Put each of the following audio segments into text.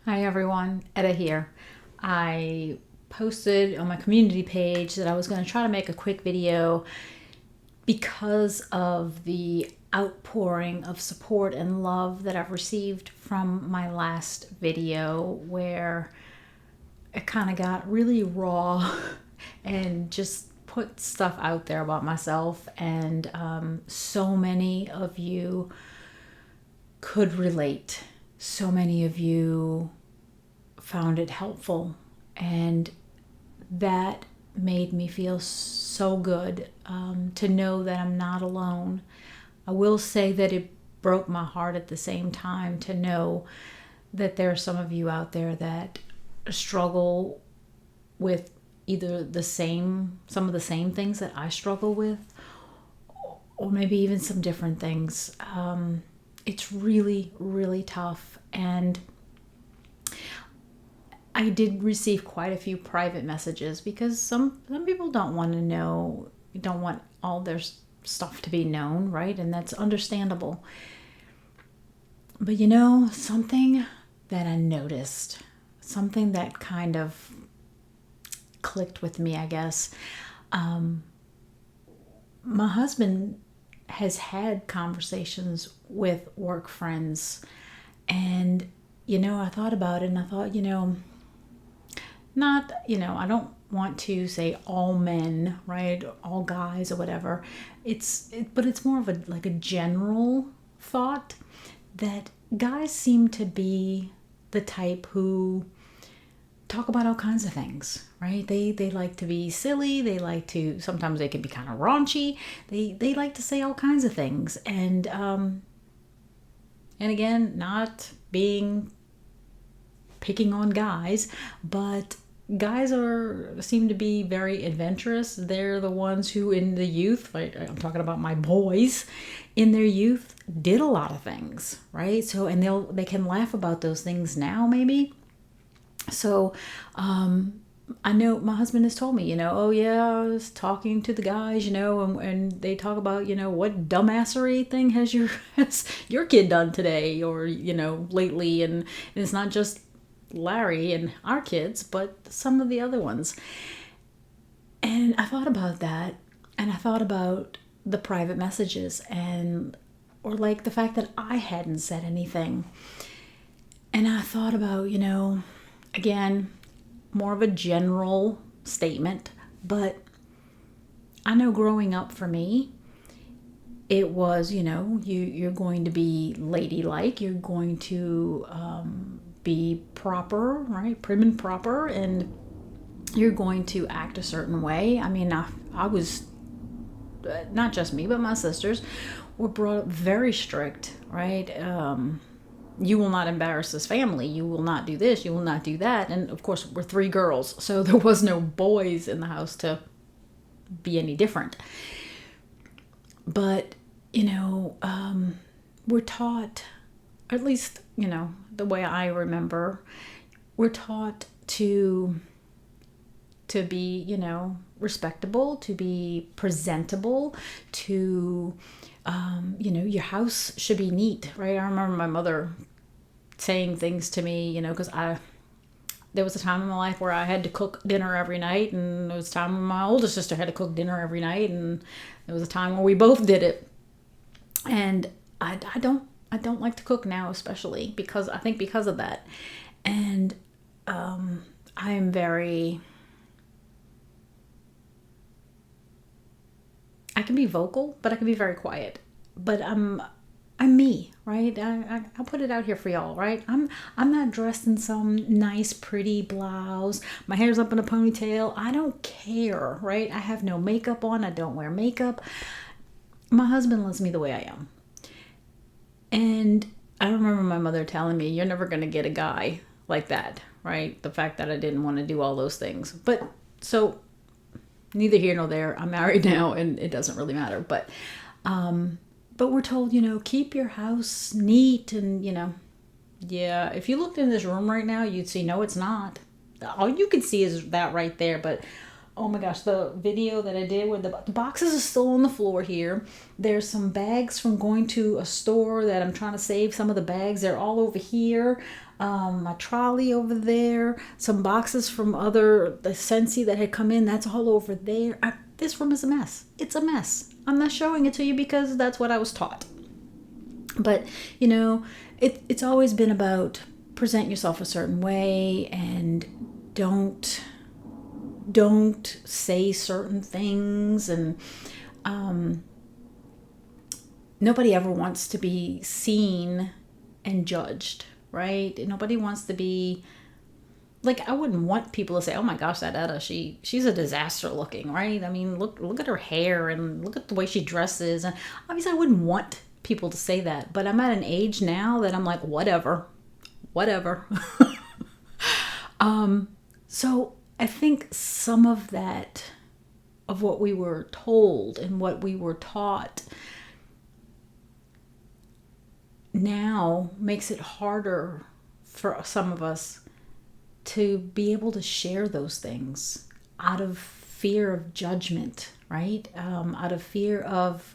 Hi everyone, Etta here. I posted on my community page that I was going to try to make a quick video because of the outpouring of support and love that I've received from my last video, where it kind of got really raw and just put stuff out there about myself, and so many of you could relate. So many of you found it helpful, and that made me feel so good, to know that I'm not alone. I will say that it broke my heart at the same time to know that there are some of you out there that struggle with either some of the same things that I struggle with, or maybe even some different things. It's really, really tough. And I did receive quite a few private messages because some people don't want to know, don't want all their stuff to be known, right? And that's understandable. But something that I noticed, something that kind of clicked with me, I guess. My husband has had conversations with work friends, and I thought about it, and I thought, not, I don't want to say all men, right? All guys or whatever. But it's more of a general thought that guys seem to be the type who talk about all kinds of things, right? They like to be silly. They like to, sometimes they can be kind of raunchy. They like to say all kinds of things. And again, not being picking on guys, but guys seem to be very adventurous. They're the ones who in the youth, like I'm talking about my boys, in their youth did a lot of things, right? So, and they can laugh about those things now, maybe. So I know my husband has told me, oh yeah, I was talking to the guys, and they talk about, what dumbassery thing has your kid done today, or lately. And it's not just Larry and our kids, but some of the other ones. And I thought about that, and I thought about the private messages, or like the fact that I hadn't said anything. And I thought about, again, more of a general statement, but I know growing up for me, it was, you're going to be ladylike, you're going to be proper, right? Prim and proper, and you're going to act a certain way. I mean, I was, not just me, but my sisters were brought up very strict, right? You will not embarrass this family. You will not do this. You will not do that. And of course, we're three girls, so there was no boys in the house to be any different. But, we're taught, at least, the way I remember, we're taught to be, respectable, to be presentable, to, your house should be neat, right? I remember my mother saying things to me, because there was a time in my life where I had to cook dinner every night, and there was a time when my older sister had to cook dinner every night, and there was a time where we both did it. And I don't like to cook now, especially because of that. And I am I can be vocal, but I can be very quiet. But I'm me, right? I'll put it out here for y'all, right? I'm not dressed in some nice, pretty blouse. My hair's up in a ponytail. I don't care, right? I have no makeup on. I don't wear makeup. My husband loves me the way I am. And I remember my mother telling me, you're never going to get a guy like that, right? The fact that I didn't want to do all those things. But so neither here nor there. I'm married now, and it doesn't really matter. But we're told, keep your house neat, and yeah. If you looked in this room right now, you'd see, no, it's not. All you can see is that right there. But oh my gosh, the video that I did where the boxes are still on the floor here. There's some bags from going to a store that I'm trying to save. Some of the bags, they're all over here. My trolley over there. Some boxes from the Scentsy that had come in, that's all over there. This room is a mess. It's a mess. I'm not showing it to you because that's what I was taught. But, it's always been about present yourself a certain way and don't say certain things, and nobody ever wants to be seen and judged, right? Nobody wants to be like, I wouldn't want people to say, oh my gosh, that Etta, she's a disaster looking, right? I mean, look at her hair and look at the way she dresses. And obviously I wouldn't want people to say that, but I'm at an age now that I'm like, whatever. So I think some of that, of what we were told and what we were taught, now makes it harder for some of us to be able to share those things out of fear of judgment, right? Out of fear of,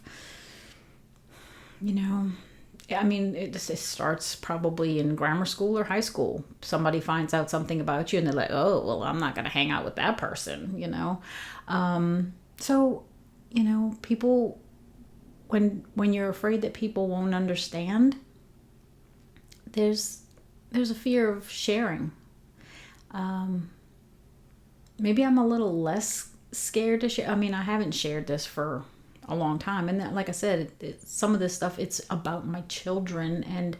it starts probably in grammar school or high school. Somebody finds out something about you and they're like, oh, well, I'm not going to hang out with that person, So, people, when you're afraid that people won't understand, there's a fear of sharing. Maybe I'm a little less scared to share. I mean, I haven't shared this for a long time. And like I said, some of this stuff, it's about my children, and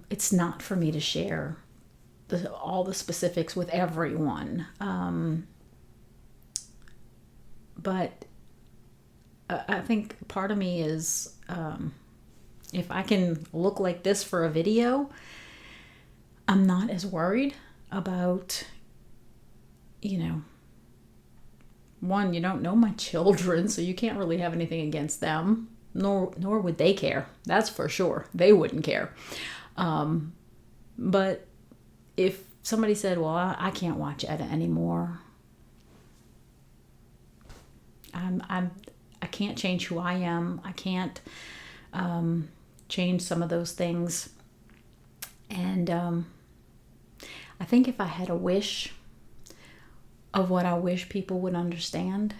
it's not for me to share all the specifics with everyone. But I think part of me is, if I can look like this for a video, I'm not as worried about, one, you don't know my children, so you can't really have anything against them, nor would they care. That's for sure. They wouldn't care. But if somebody said, well, I can't watch Etta anymore, I can't change who I am. I can't change some of those things. And I think if I had a wish of what I wish people would understand,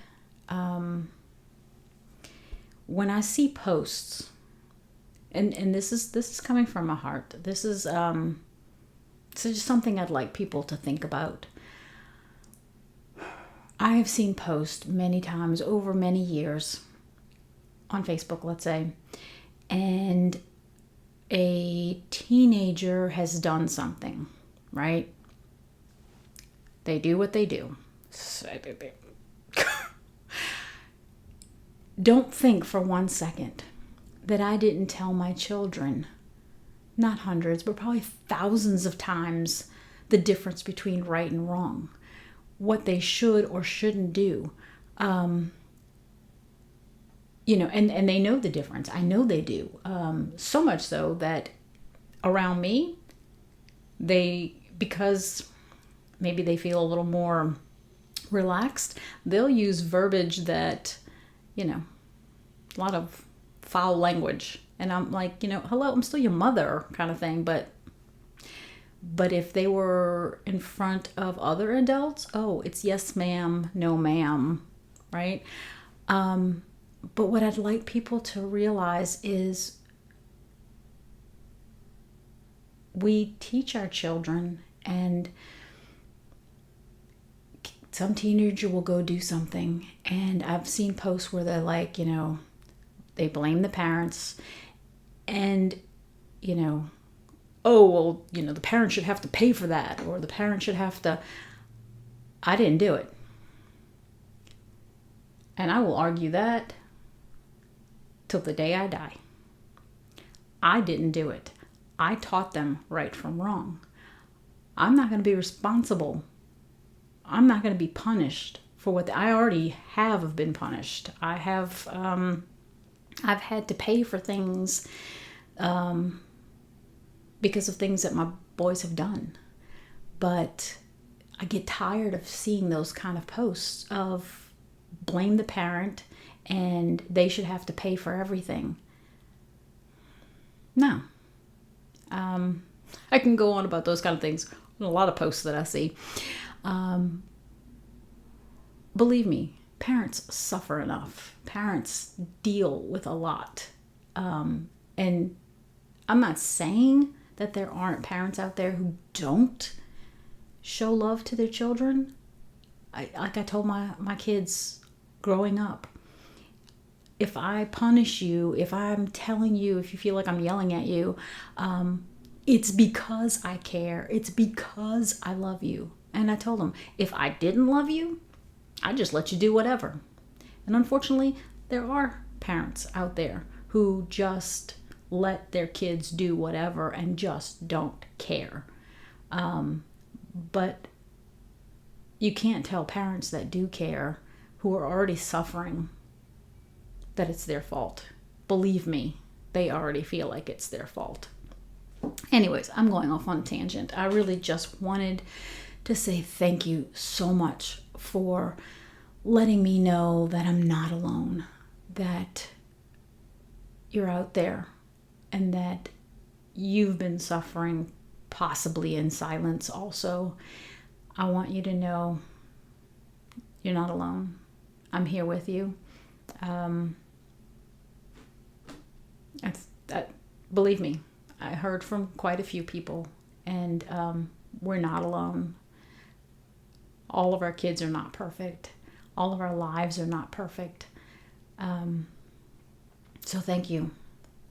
when I see posts, and this is coming from my heart. This is just something I'd like people to think about. I have seen posts many times over many years on Facebook, let's say, and a teenager has done something, right? They do what they do. Don't think for one second that I didn't tell my children, not hundreds, but probably thousands of times, the difference between right and wrong, what they should or shouldn't do. And they know the difference. I know they do. So much so that around me, because maybe they feel a little more relaxed, they'll use verbiage that, a lot of foul language. And I'm like, hello, I'm still your mother kind of thing. But if they were in front of other adults, oh, it's yes, ma'am, no, ma'am, right? But what I'd like people to realize is we teach our children, and some teenager will go do something. And I've seen posts where they're like, they blame the parents, and, oh, well, the parent should have to pay for that, or the parent should have to. I didn't do it. And I will argue that till the day I die. I didn't do it. I taught them right from wrong. I'm not going to be responsible. I'm not going to be punished for what I already have been punished. I've had to pay for things because of things that my boys have done. But I get tired of seeing those kind of posts of blame the parent and they should have to pay for everything. No. I can go on about those kind of things in a lot of posts that I see. Believe me, parents suffer enough. Parents deal with a lot. And I'm not saying that there aren't parents out there who don't show love to their children. Like I told my kids growing up, if I punish you, if I'm telling you, if you feel like I'm yelling at you, it's because I care. It's because I love you. And I told them, if I didn't love you, I'd just let you do whatever. And unfortunately, there are parents out there who just let their kids do whatever and just don't care. But you can't tell parents that do care, who are already suffering, that it's their fault. Believe me, they already feel like it's their fault. Anyways, I'm going off on a tangent. I really just wanted to say thank you so much for letting me know that I'm not alone, that you're out there, and that you've been suffering, possibly in silence also. I want you to know you're not alone. I'm here with you. Believe me, I heard from quite a few people, and we're not alone. All of our kids are not perfect. All of our lives are not perfect. So thank you.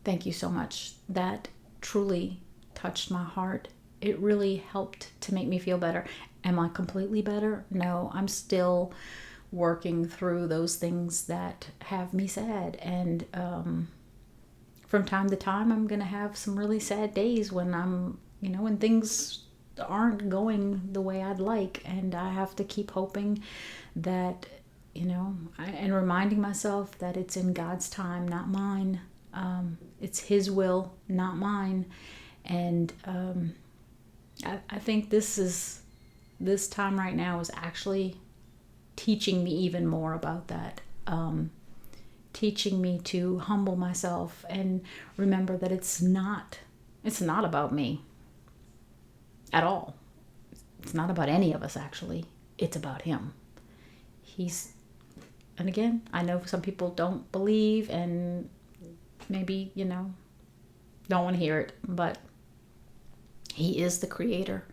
Thank you so much. That truly touched my heart. It really helped to make me feel better. Am I completely better? No, I'm still working through those things that have me sad. And from time to time, I'm going to have some really sad days when when things aren't going the way I'd like. And I have to keep hoping that, and reminding myself that it's in God's time, not mine. It's His will, not mine. And I think this time right now is actually teaching me even more about that. Teaching me to humble myself and remember that it's not about me at all. It's not about any of us, actually. It's about Him. And again, I know some people don't believe and maybe, don't want to hear it, but He is the creator.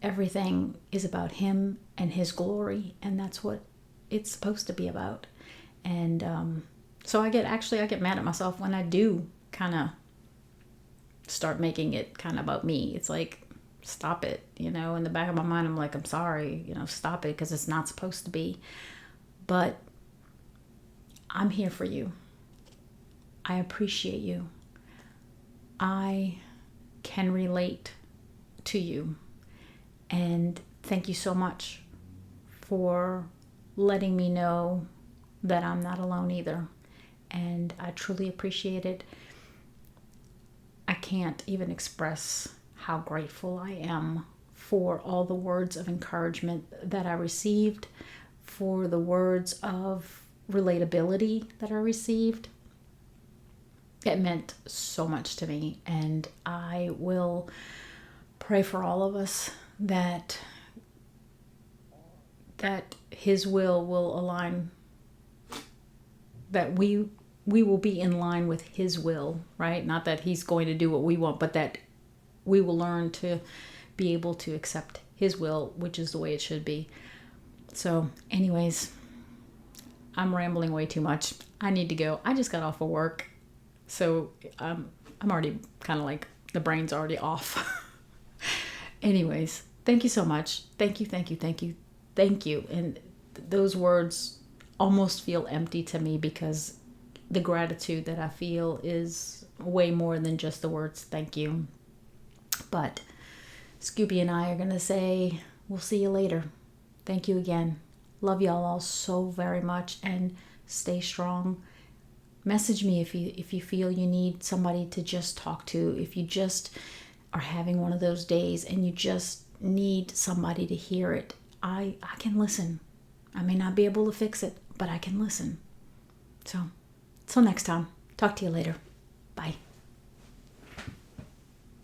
Everything is about Him and His glory, and that's what it's supposed to be about. And so I get mad at myself when I do kind of start making it kind of about me. It's like, stop it, in the back of my mind, I'm like, I'm sorry, stop it, because it's not supposed to be. But I'm here for you. I appreciate you. I can relate to you. And thank you so much for letting me know that I'm not alone either. And I truly appreciate it. I can't even express how grateful I am for all the words of encouragement that I received, for the words of relatability that I received. It meant so much to me, and I will pray for all of us that His will align, that we will be in line with His will, right? Not that He's going to do what we want, but that we will learn to be able to accept His will, which is the way it should be. So anyways, I'm rambling way too much. I need to go. I just got off of work. So I'm already kind of like, the brain's already off. Anyways, thank you so much. Thank you, thank you, thank you, thank you. And those words almost feel empty to me, because the gratitude that I feel is way more than just the words thank you. But Scooby and I are going to say, we'll see you later. Thank you again. Love y'all all so very much, and stay strong. Message me if you feel you need somebody to just talk to. If you just are having one of those days and you just need somebody to hear it, I can listen. I may not be able to fix it, but I can listen. So, till next time. Talk to you later. Bye.